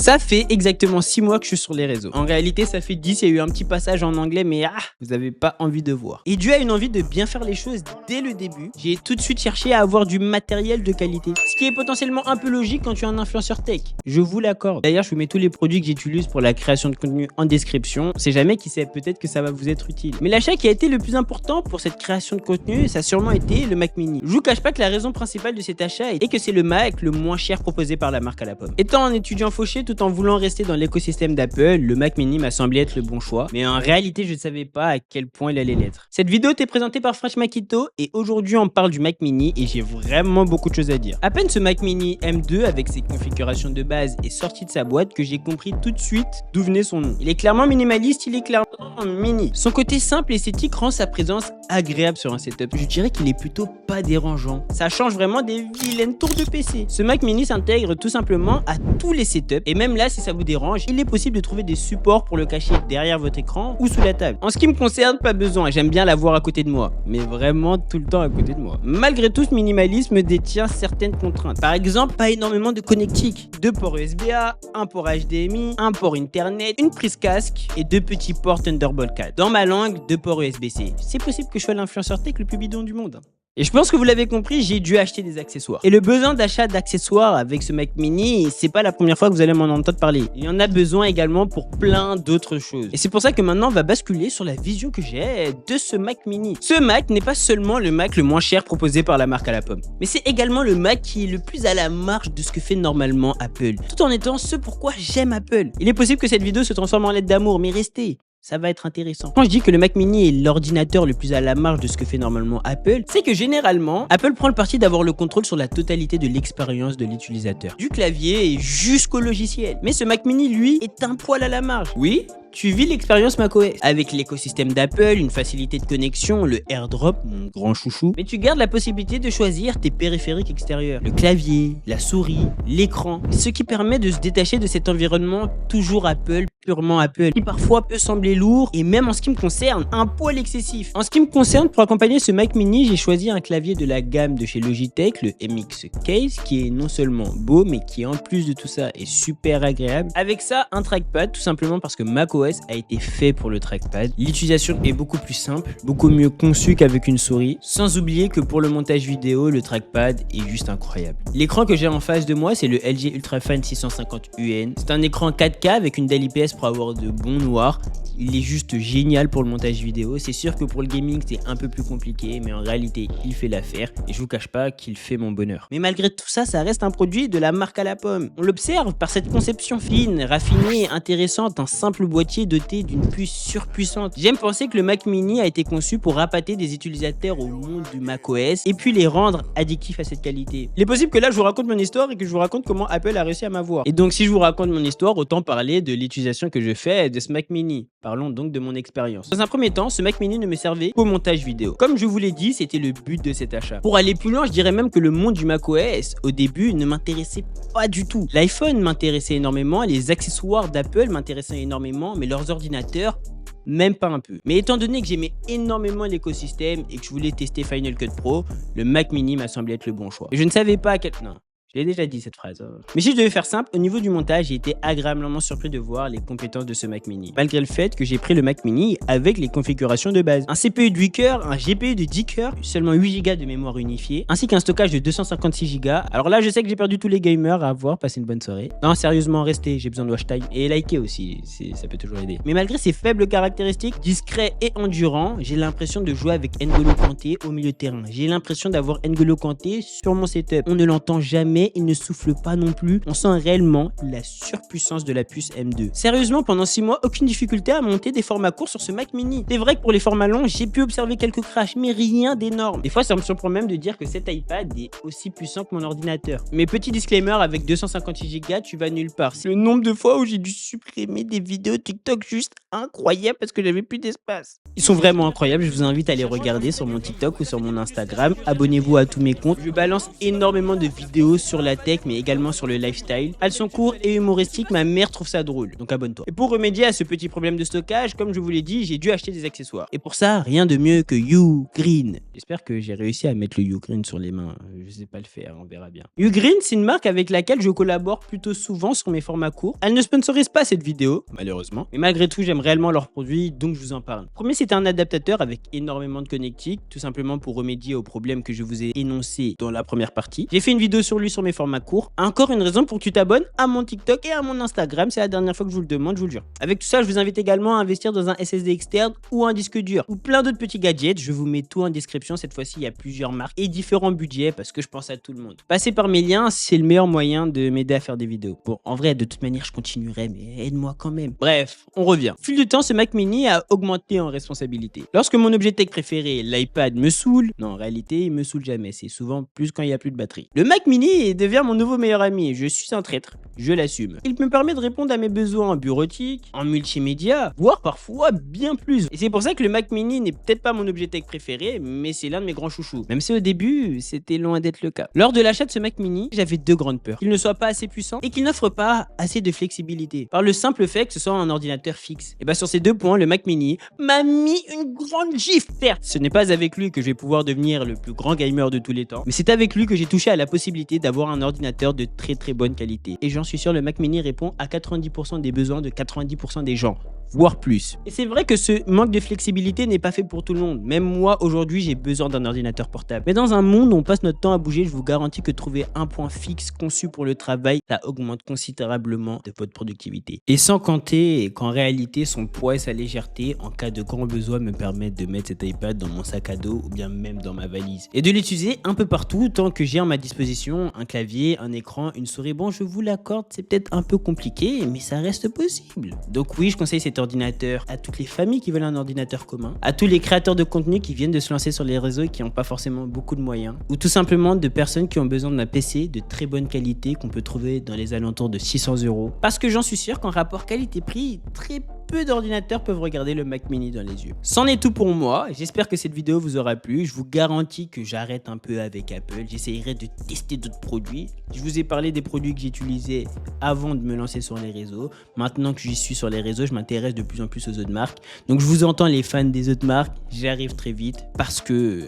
Ça fait exactement 6 mois que je suis sur les réseaux. En réalité, ça fait 10, il y a eu un petit passage en anglais, mais vous n'avez pas envie de voir. Et dû à une envie de bien faire les choses dès le début, j'ai tout de suite cherché à avoir du matériel de qualité. Ce qui est potentiellement un peu logique quand tu es un influenceur tech. Je vous l'accorde. D'ailleurs, je vous mets tous les produits que j'utilise pour la création de contenu en description. On sait jamais qui sait, peut-être que ça va vous être utile. Mais l'achat qui a été le plus important pour cette création de contenu, ça a sûrement été le Mac Mini. Je vous cache pas que la raison principale de cet achat est que c'est le Mac le moins cher proposé par la marque à la pomme. Étant un étudiant fauché tout en voulant rester dans l'écosystème d'Apple, le Mac Mini m'a semblé être le bon choix. Mais en réalité, je ne savais pas à quel point il allait l'être. Cette vidéo t'est présentée par Fresh Makito et aujourd'hui on parle du Mac Mini et j'ai vraiment beaucoup de choses à dire. À peine ce Mac Mini M2 avec ses configurations de base est sorti de sa boîte que j'ai compris tout de suite d'où venait son nom. Il est clairement minimaliste, il est clairement mini. Son côté simple et esthétique rend sa présence agréable sur un setup. Je dirais qu'il est plutôt pas dérangeant. Ça change vraiment des vilaines tours de PC. Ce Mac Mini s'intègre tout simplement à tous les setups et même là si ça vous dérange, il est possible de trouver des supports pour le cacher derrière votre écran ou sous la table. En ce qui me concerne, pas besoin, j'aime bien l'avoir à côté de moi, mais vraiment tout le temps à côté de moi. Malgré tout, ce minimalisme détient certaines contraintes. Par exemple, pas énormément de connectiques, 2 ports USB-A, un port HDMI, un port internet, une prise casque et 2 petits ports Thunderbolt 4. Dans ma langue, 2 ports USB-C. C'est possible que je sois l'influenceur tech le plus bidon du monde. Et je pense que vous l'avez compris, j'ai dû acheter des accessoires. Et le besoin d'achat d'accessoires avec ce Mac Mini, c'est pas la première fois que vous allez m'en entendre parler. Il y en a besoin également pour plein d'autres choses. Et c'est pour ça que maintenant on va basculer sur la vision que j'ai de ce Mac Mini. Ce Mac n'est pas seulement le Mac le moins cher proposé par la marque à la pomme, mais c'est également le Mac qui est le plus à la marge de ce que fait normalement Apple, tout en étant ce pourquoi j'aime Apple. Il est possible que cette vidéo se transforme en lettre d'amour, mais restez. Ça va être intéressant. Quand je dis que le Mac Mini est l'ordinateur le plus à la marge de ce que fait normalement Apple, c'est que généralement, Apple prend le parti d'avoir le contrôle sur la totalité de l'expérience de l'utilisateur. Du clavier jusqu'au logiciel. Mais ce Mac Mini, lui, est un poil à la marge. Oui, tu vis l'expérience macOS avec l'écosystème d'Apple, une facilité de connexion, le AirDrop, mon grand chouchou. Mais tu gardes la possibilité de choisir tes périphériques extérieurs, le clavier, la souris, l'écran, ce qui permet de se détacher de cet environnement toujours Apple, purement Apple, qui parfois peut sembler lourd et même en ce qui me concerne, un poil excessif. En ce qui me concerne, pour accompagner ce Mac Mini, j'ai choisi un clavier de la gamme de chez Logitech, le MX Case, qui est non seulement beau, mais qui en plus de tout ça est super agréable. Avec ça, un trackpad, tout simplement parce que macOS a été fait pour le trackpad. L'utilisation est beaucoup plus simple, beaucoup mieux conçue qu'avec une souris, sans oublier que pour le montage vidéo, le trackpad est juste incroyable. L'écran que j'ai en face de moi, c'est le LG Ultrafine 650 UN. C'est un écran 4K avec une DAL IPS pour avoir de bons noirs. Il est juste génial pour le montage vidéo. C'est sûr que pour le gaming, c'est un peu plus compliqué, mais en réalité, il fait l'affaire. Et je vous cache pas qu'il fait mon bonheur. Mais malgré tout ça, ça reste un produit de la marque à la pomme. On l'observe par cette conception fine, raffinée et intéressante, un simple boîtier doté d'une puce surpuissante. J'aime penser que le Mac Mini a été conçu pour appâter des utilisateurs au monde du macOS et puis les rendre addictifs à cette qualité. Il est possible que là, je vous raconte mon histoire et que je vous raconte comment Apple a réussi à m'avoir. Et donc, si je vous raconte mon histoire, autant parler de l'utilisation que je fais de ce Mac Mini. Parlons donc de mon expérience. Dans un premier temps, ce Mac Mini ne me servait qu'au montage vidéo. Comme je vous l'ai dit, c'était le but de cet achat. Pour aller plus loin, je dirais même que le monde du macOS, au début, ne m'intéressait pas du tout. L'iPhone m'intéressait énormément, les accessoires d'Apple m'intéressaient énormément, mais leurs ordinateurs, même pas un peu. Mais étant donné que j'aimais énormément l'écosystème et que je voulais tester Final Cut Pro, le Mac Mini m'a semblé être le bon choix. Et je ne savais pas à quel... Non. Je l'ai déjà dit cette phrase. Mais si je devais faire simple, au niveau du montage, j'ai été agréablement surpris de voir les compétences de ce Mac Mini. Malgré le fait que j'ai pris le Mac Mini avec les configurations de base. Un CPU de 8 cœurs, un GPU de 10 cœurs, seulement 8 Go de mémoire unifiée, ainsi qu'un stockage de 256 Go. Alors là, je sais que j'ai perdu tous les gamers à avoir passé une bonne soirée. Non, sérieusement, restez, j'ai besoin de watch time. Et likez aussi, ça peut toujours aider. Mais malgré ces faibles caractéristiques, discret et endurant, j'ai l'impression de jouer avec N'Golo Kanté au milieu de terrain. J'ai l'impression d'avoir N'Golo Kanté sur mon setup. On ne l'entend jamais, il ne souffle pas non plus, on sent réellement la surpuissance de la puce M2. Sérieusement, pendant 6 mois, aucune difficulté à monter des formats courts sur ce Mac Mini. C'est vrai que pour les formats longs, j'ai pu observer quelques crashs, mais rien d'énorme. Des fois, ça me surprend même de dire que cet iPad est aussi puissant que mon ordinateur. Mais petit disclaimer, avec 256 Go, tu vas nulle part. C'est le nombre de fois où j'ai dû supprimer des vidéos TikTok juste incroyables parce que j'avais plus d'espace. Ils sont vraiment incroyables, je vous invite à les regarder sur mon TikTok ou sur mon Instagram. Abonnez-vous à tous mes comptes. Je balance énormément de vidéos sur sur la tech mais également sur le lifestyle. Elles sont courtes et humoristiques, ma mère trouve ça drôle, donc abonne-toi. Et pour remédier à ce petit problème de stockage, comme je vous l'ai dit, j'ai dû acheter des accessoires. Et pour ça, rien de mieux que Ugreen. J'espère que j'ai réussi à mettre le Ugreen sur les mains. Je sais pas le faire, on verra bien. Ugreen, c'est une marque avec laquelle je collabore plutôt souvent sur mes formats courts. Elle ne sponsorise pas cette vidéo, malheureusement. Mais malgré tout, j'aime réellement leurs produits, donc je vous en parle. Premier, c'était un adaptateur avec énormément de connectiques, tout simplement pour remédier aux problèmes que je vous ai énoncés dans la première partie. J'ai fait une vidéo sur lui sur mes formats courts. Encore une raison pour que tu t'abonnes à mon TikTok et à mon Instagram. C'est la dernière fois que je vous le demande, je vous le jure. Avec tout ça, je vous invite également à investir dans un SSD externe ou un disque dur ou plein d'autres petits gadgets. Je vous mets tout en description. Cette fois-ci, il y a plusieurs marques et différents budgets parce que je pense à tout le monde. Passez par mes liens, c'est le meilleur moyen de m'aider à faire des vidéos. Bon, en vrai, de toute manière, je continuerai, mais aide-moi quand même. Bref, on revient. Au fil du temps, ce Mac Mini a augmenté en responsabilité. Lorsque mon objet tech préféré, l'iPad, me saoule, non, en réalité, il me saoule jamais. C'est souvent plus quand il n'y a plus de batterie. Le Mac Mini devient mon nouveau meilleur ami. Je suis un traître. Je l'assume. Il me permet de répondre à mes besoins en bureautique, en multimédia, voire parfois bien plus. Et c'est pour ça que le Mac Mini n'est peut-être pas mon objet tech préféré, mais c'est l'un de mes grands chouchous. Même si au début, c'était loin d'être le cas. Lors de l'achat de ce Mac Mini, j'avais deux grandes peurs. Qu'il ne soit pas assez puissant et qu'il n'offre pas assez de flexibilité. Par le simple fait que ce soit un ordinateur fixe. Et bah sur ces deux points, le Mac Mini m'a mis une grande gifle. Certes, ce n'est pas avec lui que je vais pouvoir devenir le plus grand gamer de tous les temps, mais c'est avec lui que j'ai touché à la possibilité d'avoir un ordinateur de très bonne qualité. Et j'en suis sûr, le Mac Mini répond à 90% des besoins de 90% des gens, voire plus. Et c'est vrai que ce manque de flexibilité n'est pas fait pour tout le monde. Même moi, aujourd'hui, j'ai besoin d'un ordinateur portable. Mais dans un monde où on passe notre temps à bouger, je vous garantis que trouver un point fixe conçu pour le travail, ça augmente considérablement de votre productivité. Et sans compter qu'en réalité, son poids et sa légèreté, en cas de grand besoin, me permettent de mettre cet iPad dans mon sac à dos ou bien même dans ma valise. Et de l'utiliser un peu partout, tant que j'ai à ma disposition un clavier, un écran, une souris. Bon, je vous l'accorde, c'est peut-être un peu compliqué, mais ça reste possible. Donc oui, je conseille cet ordinateur à toutes les familles qui veulent un ordinateur commun, à tous les créateurs de contenu qui viennent de se lancer sur les réseaux et qui n'ont pas forcément beaucoup de moyens, ou tout simplement de personnes qui ont besoin d'un PC de très bonne qualité qu'on peut trouver dans les alentours de 600 €. Parce que j'en suis sûr qu'en rapport qualité-prix, très peu d'ordinateurs peuvent regarder le Mac Mini dans les yeux. C'en est tout pour moi. J'espère que cette vidéo vous aura plu. Je vous garantis que j'arrête un peu avec Apple. J'essayerai de tester d'autres produits. Je vous ai parlé des produits que j'utilisais avant de me lancer sur les réseaux. Maintenant que j'y suis sur les réseaux, je m'intéresse de plus en plus aux autres marques. Donc je vous entends les fans des autres marques. J'arrive très vite parce que